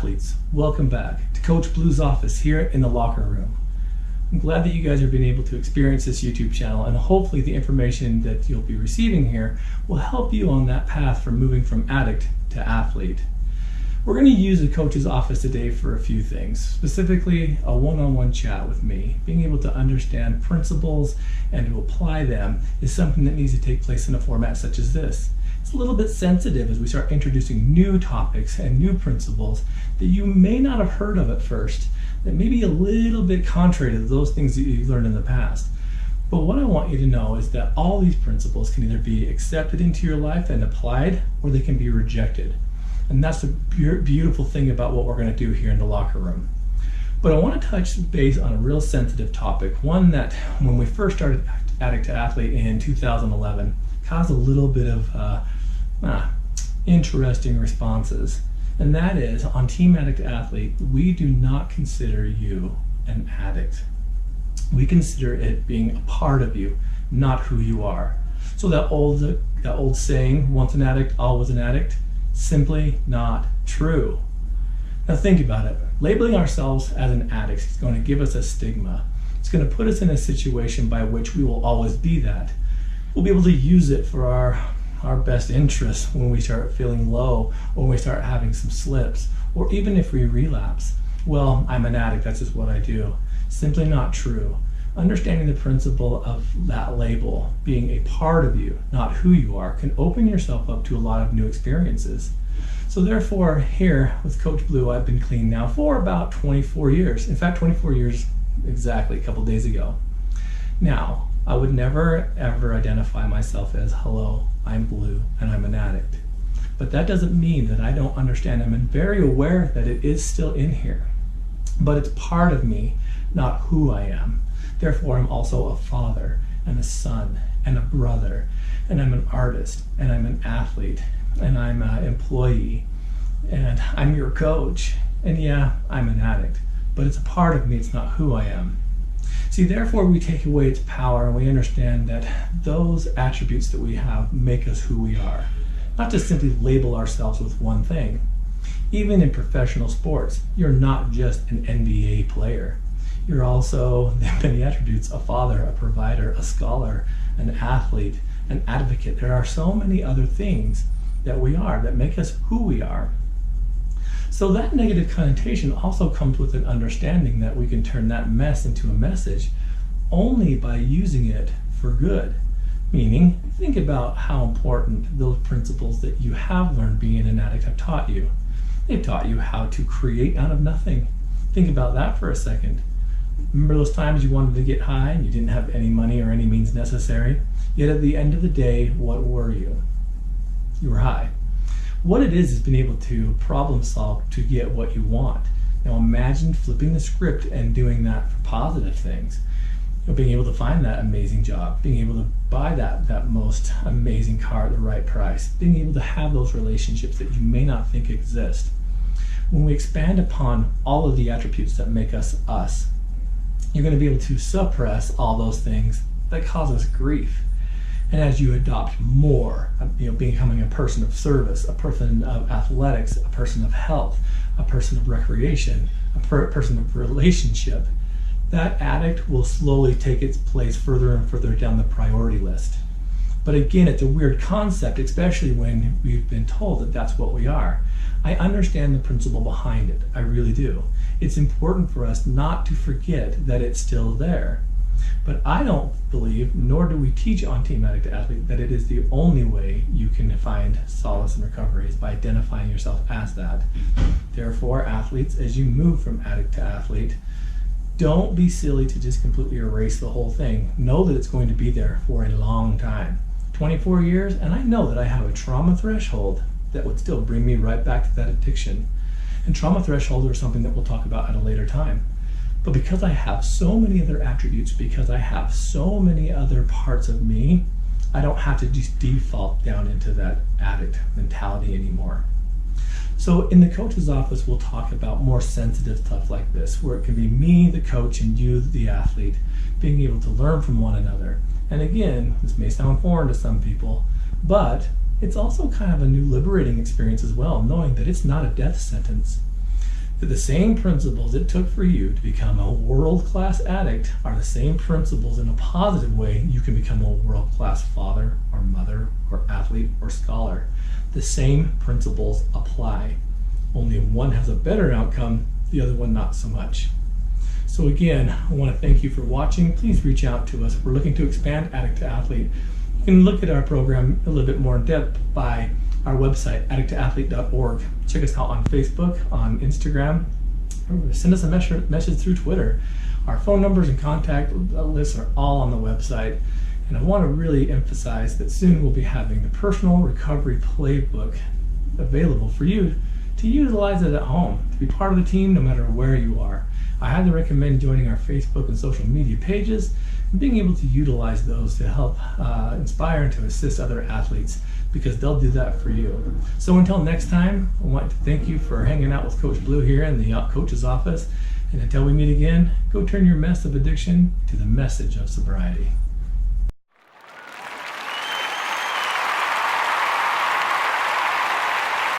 Athletes, welcome back to Coach Blue's office here in the locker room. I'm glad that you guys have been able to experience this YouTube channel, and hopefully the information that you'll be receiving here will help you on that path from moving from addict to athlete. We're going to use the coach's office today for a few things, specifically a one-on-one chat with me. Being able to understand principles and to apply them is something that needs to take place in a format such as this. It's a little bit sensitive as we start introducing new topics and new principles that you may not have heard of at first, that may be a little bit contrary to those things that you've learned in the past. But what I want you to know is that all these principles can either be accepted into your life and applied, or they can be rejected. And that's the beautiful thing about what we're going to do here in the locker room. But I want to touch base on a real sensitive topic, one that when we first started Addict to Athlete in 2011 caused a little bit of interesting responses. And that is, on Team Addict Athlete, we do not consider you an addict. We consider it being a part of you, not who you are. So that old saying, once an addict, always an addict, simply not true. Now think about it. Labeling ourselves as an addict is going to give us a stigma. It's going to put us in a situation by which we will always be that. We'll be able to use it for our best interests when we start feeling low, or when we start having some slips, or even if we relapse. Well, I'm an addict, that's just what I do. Simply not true. Understanding the principle of that label being a part of you, not who you are, can open yourself up to a lot of new experiences. So therefore, here with Coach Blue, I've been clean now for about 24 years. In fact, 24 years exactly, a couple days ago. Now, I would never ever identify myself as, hello, I'm Blue and I'm an addict. But that doesn't mean that I don't understand. I'm very aware that it is still in here. But it's part of me, not who I am. Therefore, I'm also a father and a son and a brother, and I'm an artist, and I'm an athlete, and I'm an employee, and I'm your coach. And yeah, I'm an addict, but it's a part of me, it's not who I am. See, therefore, we take away its power, and we understand that those attributes that we have make us who we are, not to simply label ourselves with one thing. Even in professional sports, you're not just an NBA player. You're also many attributes: a father, a provider, a scholar, an athlete, an advocate. There are so many other things that we are that make us who we are. So that negative connotation also comes with an understanding that we can turn that mess into a message only by using it for good. Meaning, think about how important those principles that you have learned being an addict have taught you. They've taught you how to create out of nothing. Think about that for a second. Remember those times you wanted to get high and you didn't have any money or any means necessary? Yet at the end of the day, what were you? You were high. What it is being able to problem solve to get what you want. Now imagine flipping the script and doing that for positive things. Being able to find that amazing job, being able to buy that most amazing car at the right price, being able to have those relationships that you may not think exist. When we expand upon all of the attributes that make us us, you're going to be able to suppress all those things that cause us grief. And as you adopt more, becoming a person of service, a person of athletics, a person of health, a person of recreation, a person of relationship, that addict will slowly take its place further and further down the priority list. But again, it's a weird concept, especially when we've been told that that's what we are. I understand the principle behind it, I really do. It's important for us not to forget that it's still there. But I don't believe, nor do we teach on Team Addict to Athlete, that it is the only way you can find solace and recovery is by identifying yourself as that. Therefore, athletes, as you move from addict to athlete, don't be silly to just completely erase the whole thing. Know that it's going to be there for a long time. 24 years, and I know that I have a trauma threshold that would still bring me right back to that addiction. And trauma thresholds are something that we'll talk about at a later time. But because I have so many other attributes, because I have so many other parts of me, I don't have to just default down into that addict mentality anymore. So in the coach's office, we'll talk about more sensitive stuff like this, where it can be me, the coach, and you, the athlete, being able to learn from one another. And again, this may sound foreign to some people, but it's also kind of a new liberating experience as well, knowing that it's not a death sentence. that the same principles it took for you to become a world-class addict are the same principles in a positive way you can become a world-class father or mother or athlete or scholar. The same principles apply. Only one has a better outcome, the other one not so much. So again, I want to thank you for watching. Please reach out to us. We're looking to expand Addict to Athlete. You can look at our program a little bit more in depth by our website, addicttoathlete.org. Check us out on Facebook, on Instagram, or send us a message through Twitter. Our phone numbers and contact lists are all on the website. And I want to really emphasize that soon we'll be having the personal recovery playbook available for you to utilize it at home, to be part of the team no matter where you are. I highly recommend joining our Facebook and social media pages and being able to utilize those to help inspire and to assist other athletes, because they'll do that for you. So until next time, I want to thank you for hanging out with Coach Blue here in the coach's office. And until we meet again, go turn your mess of addiction to the message of sobriety.